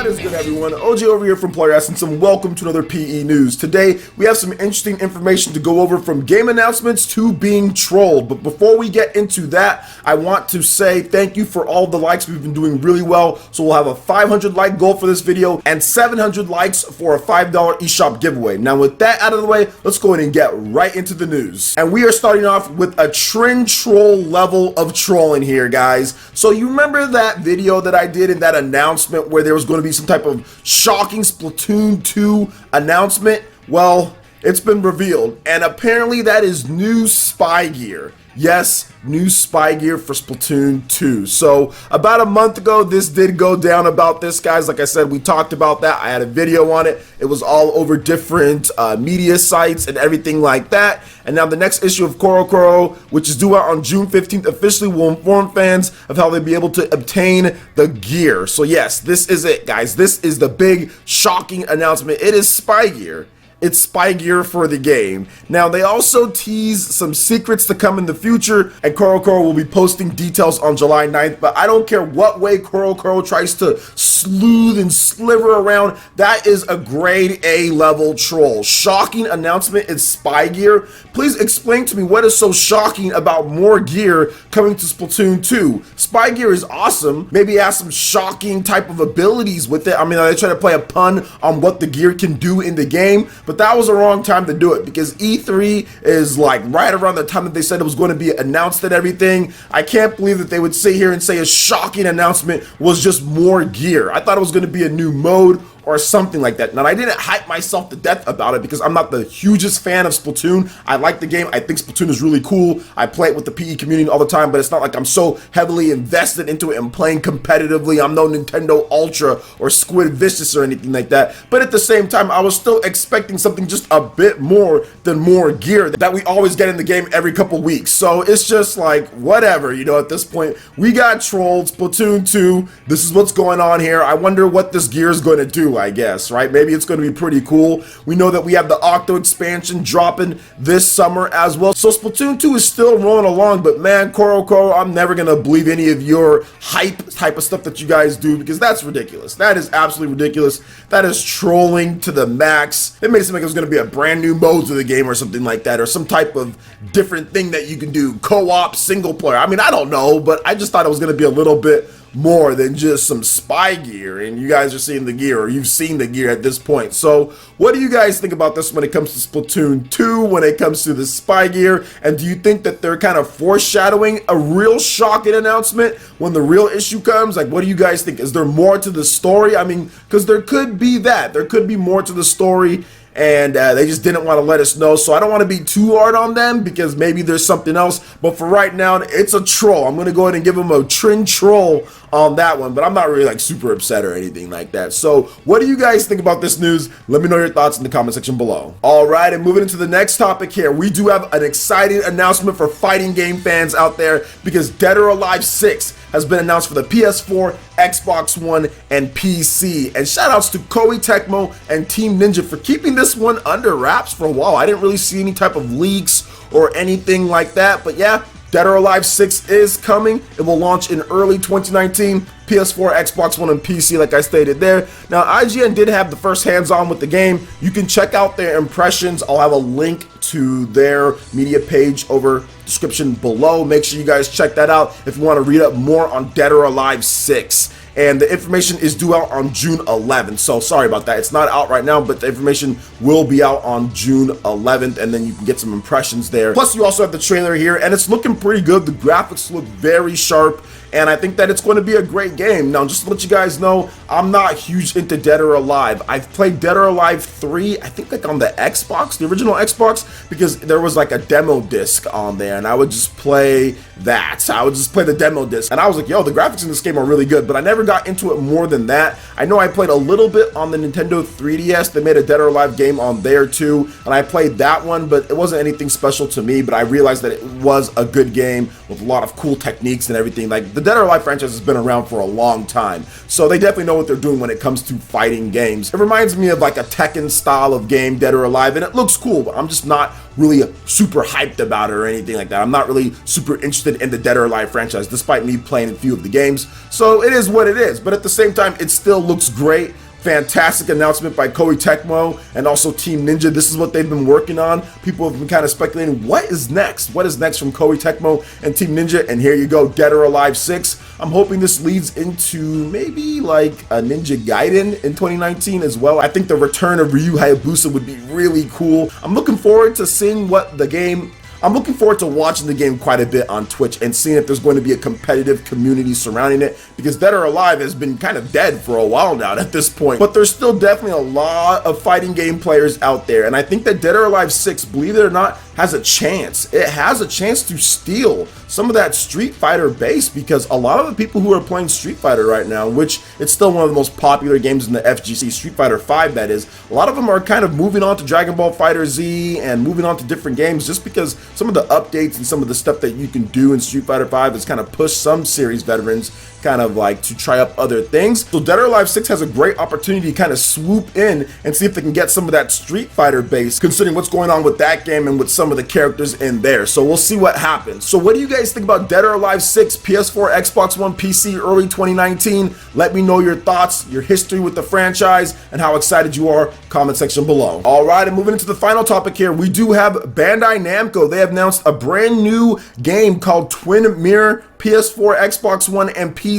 What is good, everyone? OG over here from Player Essence, and welcome to another PE News. Today, we have some interesting information to go over, from game announcements to being trolled. But before we get into that, I want to say thank you for all the likes. We've been doing really well, so we'll have a 500 like goal for this video and 700 likes for a $5 eShop giveaway. Now, with that out of the way, let's go ahead and get right into the news. And we are starting off with a trend troll level of trolling here, guys. So you remember that video that I did in that announcement where there was going to be some type of shocking Splatoon 2 announcement? Well, it's been revealed, and apparently that is new spy gear. Yes, new spy gear for Splatoon 2. So about a month ago, this did go down about this, guys. Like I said, we talked about that. I had a video on it. It was all over different media sites and everything like that. And now the next issue of Korokoro, which is due out on June 15th, officially will inform fans of how they'll be able to obtain the gear. So yes, this is it, guys. This is the big shocking announcement. It is spy gear. It's spy gear for the game. Now, they also tease some secrets to come in the future, and Korokoro will be posting details on July 9th, but I don't care what way Korokoro tries to sleuth and sliver around. That is a grade A level troll. Shocking announcement is spy gear. Please explain to me what is so shocking about more gear coming to Splatoon 2. Spy gear is awesome. Maybe it has some shocking type of abilities with it. I mean, they try to play a pun on what the gear can do in the game, but that was the wrong time to do it, because E3 is like right around the time that they said it was going to be announced and everything. I can't believe that they would sit here and say a shocking announcement was just more gear. I thought it was going to be a new mode or something like that. Now, I didn't hype myself to death about it because I'm not the hugest fan of Splatoon. I like the game. I think Splatoon is really cool. I play it with the PE community all the time, but it's not like I'm so heavily invested into it and playing competitively. I'm no Nintendo Ultra or Squid Vicious or anything like that. But at the same time, I was still expecting something just a bit more than more gear that we always get in the game every couple weeks. So it's just like, whatever, you know, at this point. We got trolled. Splatoon 2, this is what's going on here. I wonder what this gear is going to do, I guess, right? Maybe it's going to be pretty cool. We know that we have the Octo expansion dropping this summer as well. So Splatoon 2 is still rolling along, but man, Korokoro, I'm never going to believe any of your hype type of stuff that you guys do, because that's ridiculous. That is absolutely ridiculous. That is trolling to the max. It made it seem like it was going to be a brand new mode to the game or something like that, or some type of different thing that you can do, co-op, single player. I mean, I don't know, but I just thought it was going to be a little bit more than just some spy gear, and you guys are seeing the gear, or you've seen the gear at this point. So what do you guys think about this when it comes to Splatoon 2, when it comes to the spy gear? And do you think that they're kind of foreshadowing a real shocking announcement when the real issue comes? Like, what do you guys think? Is there more to the story? I mean, because there could be that. There could be more to the story, and they just didn't want to let us know. So I don't want to be too hard on them, because maybe there's something else. But for right now, it's a troll. I'm going to go ahead and give them a trend troll on that one, but I'm not really like super upset or anything like that. So what do you guys think about this news? Let me know your thoughts in the comment section below. All right, and moving into the next topic here, we do have an exciting announcement for fighting game fans out there, because Dead or Alive 6 has been announced for the PS4, Xbox One, and PC. And shout outs to Koei Tecmo and Team Ninja for keeping this one under wraps for a while. I didn't really see any type of leaks or anything like that, but yeah, Dead or Alive 6 is coming. It will launch in early 2019, PS4, Xbox One, and PC, like I stated there. Now, IGN did have the first hands-on with the game. You can check out their impressions. I'll have a link to their media page over description below. Make sure you guys check that out if you want to read up more on Dead or Alive 6. And the information is due out on June 11th. So sorry about that. It's not out right now, but the information will be out on June 11th, and then you can get some impressions there. Plus, you also have the trailer here, and it's looking pretty good. The graphics look very sharp, and I think that it's going to be a great game. Now, just to let you guys know, I'm not huge into Dead or Alive. I've played Dead or Alive 3, I think like on the Xbox, the original Xbox, because there was like a demo disc on there, and I would just play that. I would just play the demo disc, and I was like, yo, the graphics in this game are really good, but I never got into it more than that. I know I played a little bit on the Nintendo 3DS. They made a Dead or Alive game on there too, and I played that one, but it wasn't anything special to me. But I realized that it was a good game with a lot of cool techniques and everything. Like, the Dead or Alive franchise has been around for a long time, so they definitely know what they're doing when it comes to fighting games. It reminds me of like a Tekken style of game, Dead or Alive, and it looks cool, but I'm just not really super hyped about it or anything like that. I'm not really super interested in the Dead or Alive franchise, despite me playing a few of the games. So it is what it is, but at the same time, it still looks great. Fantastic announcement by Koei Tecmo and also Team Ninja. This is what they've been working on. People have been kind of speculating, what is next? What is next from Koei Tecmo and Team Ninja? And here you go, Dead or Alive 6. I'm hoping this leads into maybe like a Ninja Gaiden in 2019 as well. I think the return of Ryu Hayabusa would be really cool. I'm looking forward to seeing what the game I'm looking forward to watching the game quite a bit on Twitch and seeing if there's going to be a competitive community surrounding it, because Dead or Alive has been kind of dead for a while now at this point. But there's still definitely a lot of fighting game players out there, and I think that Dead or Alive 6, believe it or not, has a chance. It has a chance to steal some of that Street Fighter base, because a lot of the people who are playing Street Fighter right now, which it's still one of the most popular games in the FGC, Street Fighter 5 that is, a lot of them are kind of moving on to Dragon Ball FighterZ and moving on to different games, just because some of the updates and some of the stuff that you can do in Street Fighter 5 has kind of pushed some series veterans kind of like to try up other things. So Dead or Alive 6 has a great opportunity to kind of swoop in and see if they can get some of that Street Fighter base, considering what's going on with that game and with some of the characters in there. So we'll see what happens. So what do you guys think about Dead or Alive 6, PS4, Xbox One, PC, early 2019? Let me know your thoughts, your history with the franchise, and how excited you are. Comment section below. All right, and moving into the final topic here, we do have Bandai Namco. They have announced a brand new game called Twin Mirror, PS4, Xbox One, and PC.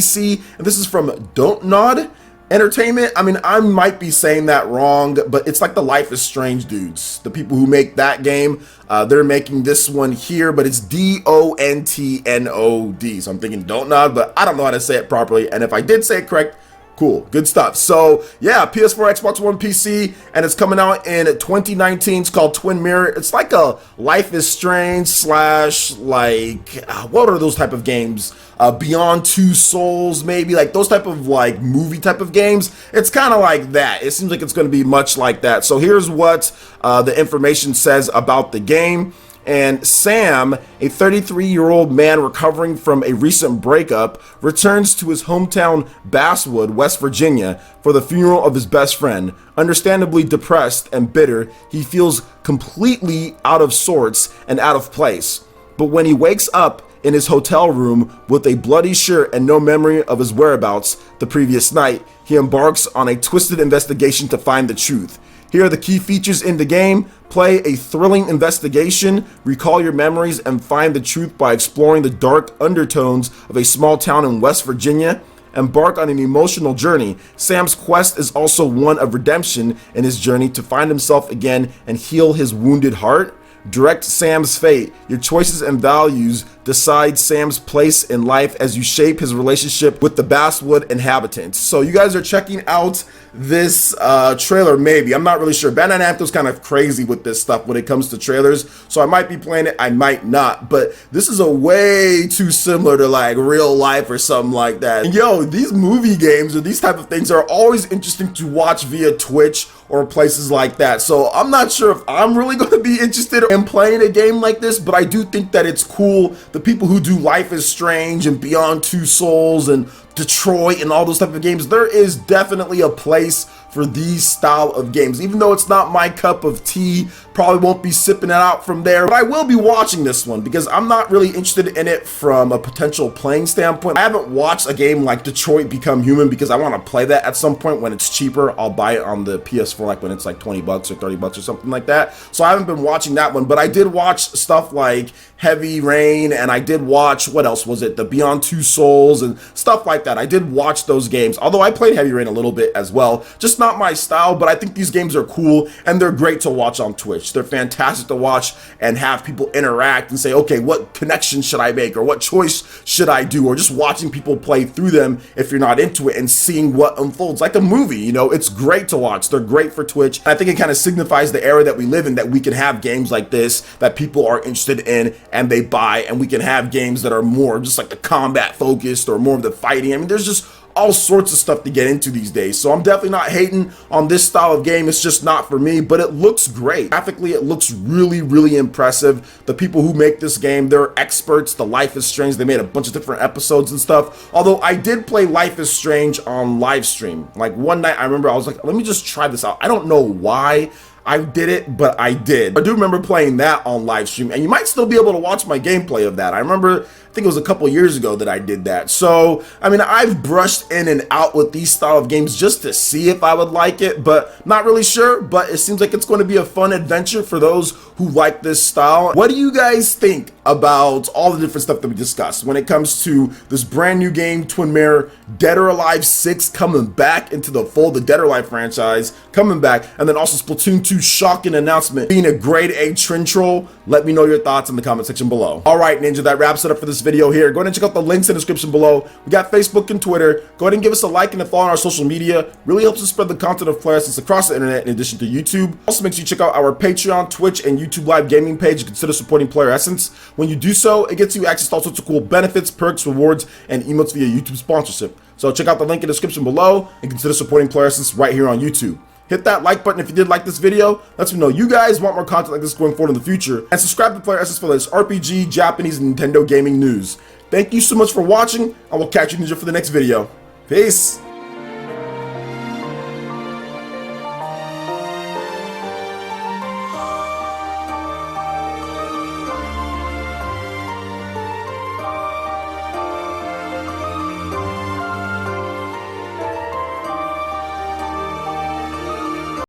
And this is from Don't Nod Entertainment. I mean, I might be saying that wrong, but it's like the Life is Strange dudes, the people who make that game. They're making this one here, but it's DONTNOD. So I'm thinking Don't Nod, but I don't know how to say it properly. And if I did say it correct, cool, good stuff. So yeah, PS4, Xbox One, PC, and it's coming out in 2019. It's called Twin Mirror. It's like a Life is Strange slash like, what are those type of games? Beyond Two Souls, maybe, like those type of like movie type of games. It's kind of like that. It seems like it's going to be much like that. So here's what the information says about the game. And Sam, a 33-year-old man recovering from a recent breakup, returns to his hometown Basswood, West Virginia, for the funeral of his best friend. Understandably depressed and bitter, he feels completely out of sorts and out of place. But when he wakes up in his hotel room with a bloody shirt and no memory of his whereabouts the previous night, he embarks on a twisted investigation to find the truth. Here are the key features in the game. Play a thrilling investigation, recall your memories, and find the truth by exploring the dark undertones of a small town in West Virginia. Embark on an emotional journey. Sam's quest is also one of redemption in his journey to find himself again and heal his wounded heart. Direct Sam's fate. Your choices and values decide Sam's place in life as you shape his relationship with the Basswood inhabitants. So you guys are checking out this trailer, maybe. I'm not really sure. Bandai Namco's kind of crazy with this stuff when it comes to trailers, so I might be playing it, I might not, but this is a way too similar to like real life or something like that. And yo, these movie games or these type of things are always interesting to watch via Twitch or places like that. So I'm not sure if I'm really going to be interested in playing a game like this, but I do think that it's cool. The people who do Life is Strange and Beyond Two Souls and Detroit and all those type of games, there is definitely a place for these style of games. Even though it's not my cup of tea, probably won't be sipping it out from there, but I will be watching this one because I'm not really interested in it from a potential playing standpoint. I haven't watched a game like Detroit Become Human because I want to play that at some point when it's cheaper. I'll buy it on the PS4 like when it's like 20 bucks or 30 bucks or something like that. So I haven't been watching that one, but I did watch stuff like Heavy Rain, and I did watch, what else was it? The Beyond Two Souls and stuff like that. I did watch those games, although I played Heavy Rain a little bit as well. Just not my style, but I think these games are cool and they're great to watch on Twitch. They're fantastic to watch and have people interact and say, okay, what connection should I make or what choice should I do, or just watching people play through them if you're not into it and seeing what unfolds like a movie. You know, it's great to watch. They're great for Twitch. I think it kind of signifies the era that we live in, that we can have games like this that people are interested in and they buy, and we can can have games that are more just like the combat focused or more of the fighting. I mean, there's just all sorts of stuff to get into these days. So I'm definitely not hating on this style of game. It's just not for me, but it looks great. Graphically, it looks really, really impressive. The people who make this game, they're experts. The Life is Strange, they made a bunch of different episodes and stuff. Although I did play Life is Strange on live stream. Like one night, I remember I was like, let me just try this out. I don't know why I did it, but I did. I do remember playing that on live stream, and you might still be able to watch my gameplay of that. I remember, I think it was a couple years ago that I did that. So, I mean, I've brushed in and out with these style of games just to see if I would like it, but not really sure. But it seems like it's going to be a fun adventure for those who like this style. What do you guys think about all the different stuff that we discussed when it comes to this brand new game, Twin Mirror, Dead or Alive 6 coming back into the fold, the Dead or Alive franchise coming back, and then also Splatoon 2 shocking announcement being a grade A trend troll? Let me know your thoughts in the comment section below. All right, Ninja, that wraps it up for this video here. Go ahead and check out the links in the description below. We got Facebook and Twitter. Go ahead and give us a like and a follow on our social media. Really helps us spread the content of Player Essence across the internet in addition to YouTube. Also, make sure you check out our Patreon, Twitch, and YouTube Live gaming page and consider supporting Player Essence. When you do so, it gets you access to all sorts of cool benefits, perks, rewards, and emotes via YouTube sponsorship. So check out the link in the description below and consider supporting Player Essence right here on YouTube. Hit that like button if you did like this video. Lets me know you guys want more content like this going forward in the future. And subscribe to Player Essence for latest RPG, Japanese, and Nintendo gaming news. Thank you so much for watching. I will catch you, Ninja, for the next video. Peace.